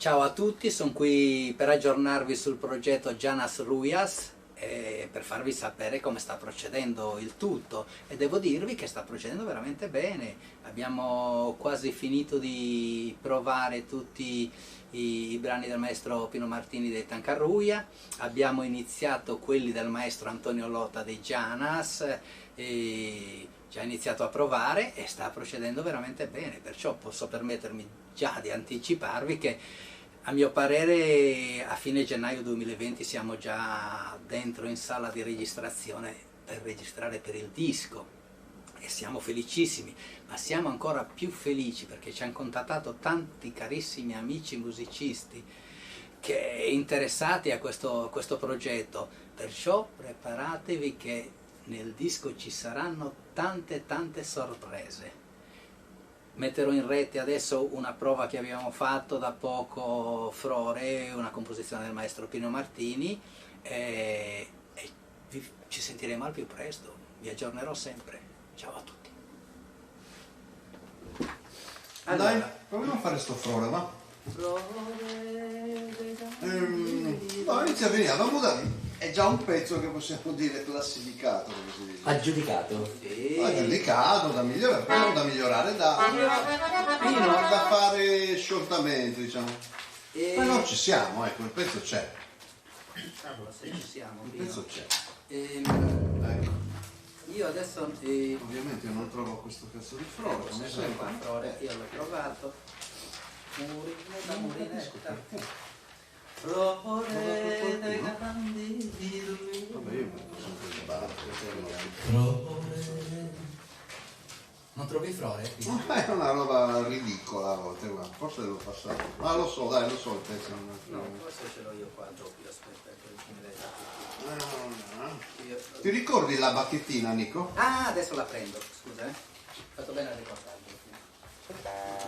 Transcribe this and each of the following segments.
Ciao a tutti, sono qui per aggiornarvi sul progetto Janas Ruias e per farvi sapere come sta procedendo il tutto, e devo dirvi che sta procedendo veramente bene. Abbiamo quasi finito di provare tutti i brani del maestro Pino Martini dei Tancarruia, abbiamo iniziato quelli del maestro Antonio Lotta dei Janas, e già iniziato a provare e sta procedendo veramente bene, perciò posso permettermi già di anticiparvi che a mio parere a fine gennaio 2020 siamo già dentro in sala di registrazione per registrare per il disco e siamo felicissimi, ma siamo ancora più felici perché ci hanno contattato tanti carissimi amici musicisti che interessati a questo progetto, perciò preparatevi che nel disco ci saranno tante sorprese. Metterò in rete adesso una prova che abbiamo fatto da poco, Frore, una composizione del maestro Pino Martini, e ci sentiremo al più presto, vi aggiornerò sempre. Ciao a tutti. Allora, dai, proviamo a fare sto Frore, va? No, inizia a venire, avevamo dato. È già un pezzo che possiamo dire classificato, come si dice. Aggiudicato. Sì. Aggiudicato, da migliorare, da fare sciortamento, diciamo. Ma non ci siamo, ecco, il pezzo c'è. Cavolo, se ci siamo. Il pezzo c'è. Ecco. Io adesso... Ovviamente io non trovo questo pezzo di Frore, come sempre. Frore, io l'ho trovato. Murinetta, murinetta. Frore dei grandi di lui. Vabbè, io metto sempre il bar. Non trovi Frore? Ma è una roba ridicola a volte, guarda. Forse l'ho passato. Ma lo so, dai, lo so il pezzo. No, forse ce l'ho io qua doppio, aspetta che me l'hai dato. Ti ricordi la bacchettina, Nico? Ah, adesso la prendo, scusa, Ho fatto bene a ricordarmi.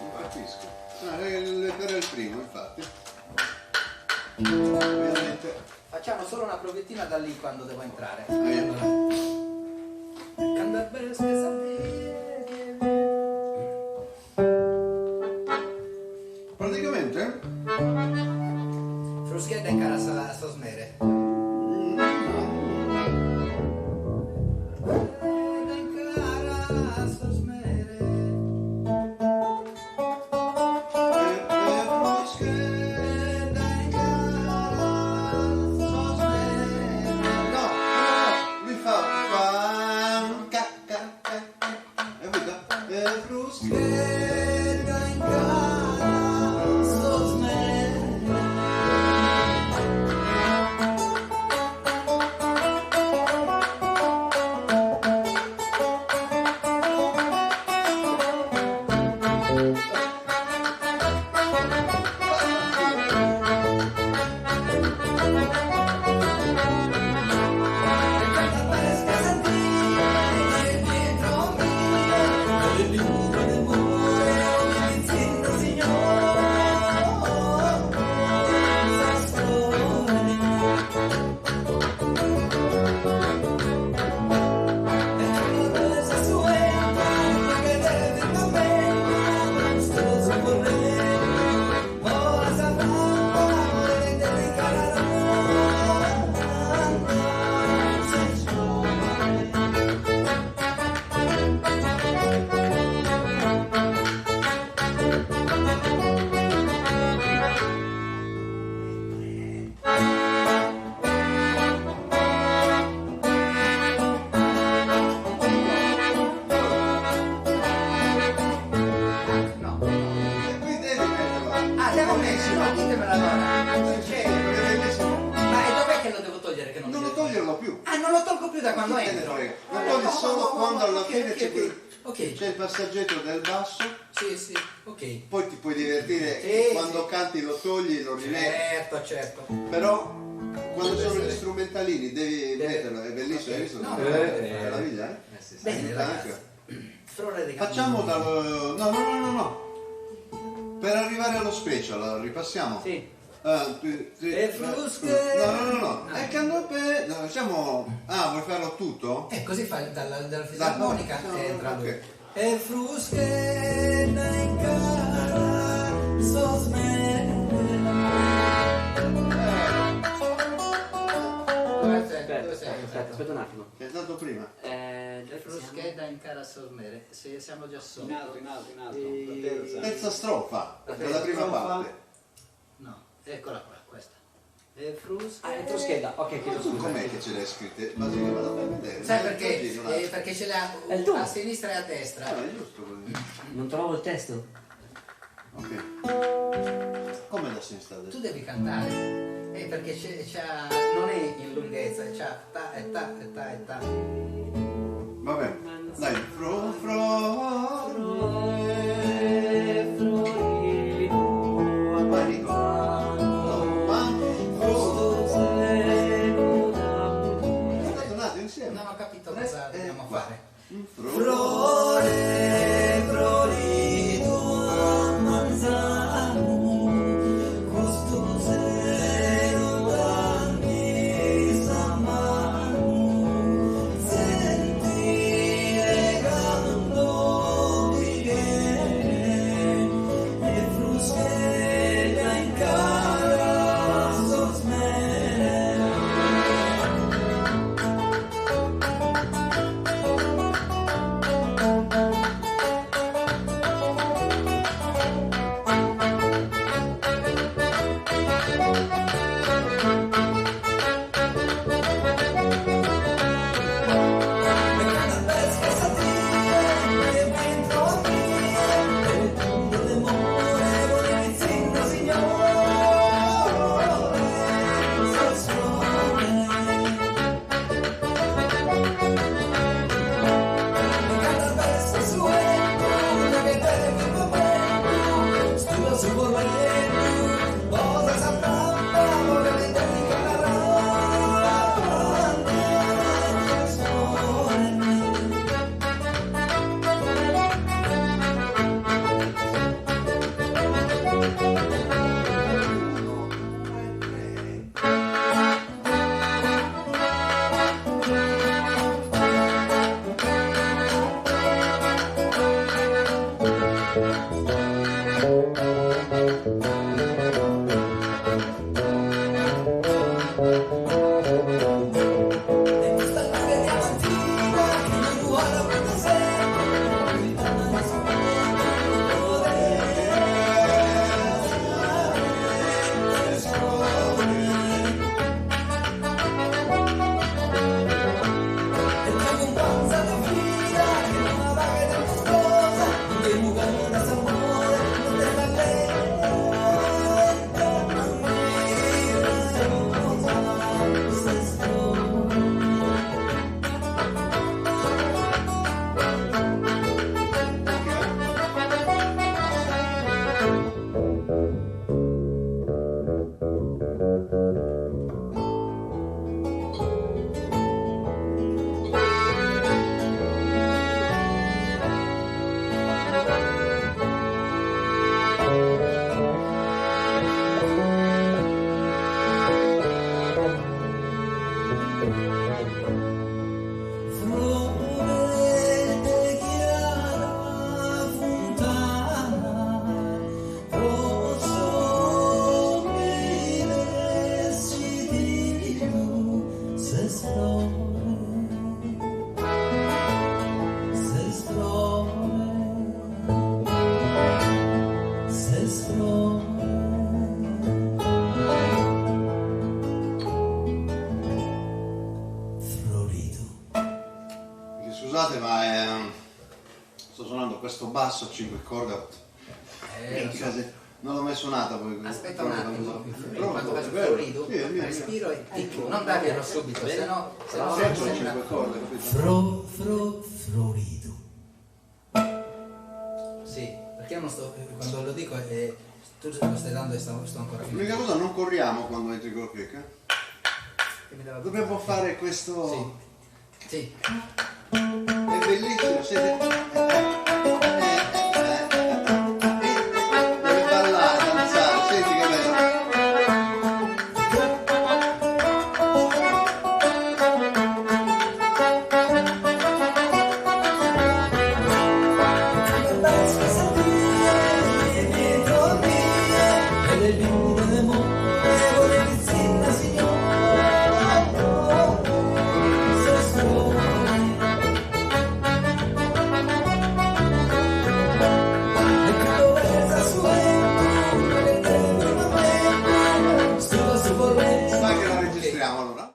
Non capisco. Era il primo, infatti. Ovviamente. Facciamo solo una provettina da lì quando devo entrare. Praticamente? Fruschetta in cara sto smere. C'è il passaggetto del basso. Sì, ok. Poi ti puoi divertire quando canti, lo togli e lo rimetti. Certo. Però quando sono gli strumentalini devi metterlo, è bellissimo, hai visto? No, meraviglia, eh? Bene, ragazzi. Facciamo dal... No. Per arrivare allo special, ripassiamo. Sì. E frusche. No. È candombe. No, siamo. Ah, vuoi farlo tutto? Così fai dalla fisarmonica entra lui. Ok. E frusche in cara, so smere. Aspetta un attimo. Che è stato prima? Fruschetta in cara sormere, se siamo già sotto. In alto, la terza. Terza strofa, della prima parte. No, eccola qua, questa. È Fruschetta, ok, Ma chiedo tu scusa. com'è che ce l'hai scritte? Ma sì, vado a vedere. Sai Così perché? non ha- Perché ce l'ha È il tuo. a sinistra e a destra. Ah, è giusto così. Non trovavo il testo. Ok. Come da sinistra a Tu destra? devi cantare. Perché non è in lunghezza, c'ha ta e ta e ta e ta. Va bene. Dai, vai Nico. State un attimo insieme. Non ho capito cosa dobbiamo fare. Scusate, ma sto suonando questo basso a 5 corde. Minchia, non l'ho mai suonata poi. Aspetta un attimo, Prova, quando faccio bello. florido, Sì, via. respiro e ticco, non darglielo subito, se no Sempre a 5 corde, capito? florido. Sì, perché io non sto, quando lo dico tu lo stai dando e sto ancora finendo. L'unica cosa, non corriamo quando entri col kick. Che mi dava- Dobbiamo fare questo. Sì. Sì. È bellissimo, siete. Deve ballare, danzare, senti che bello. Dietro me, Dai che la registriamo allora.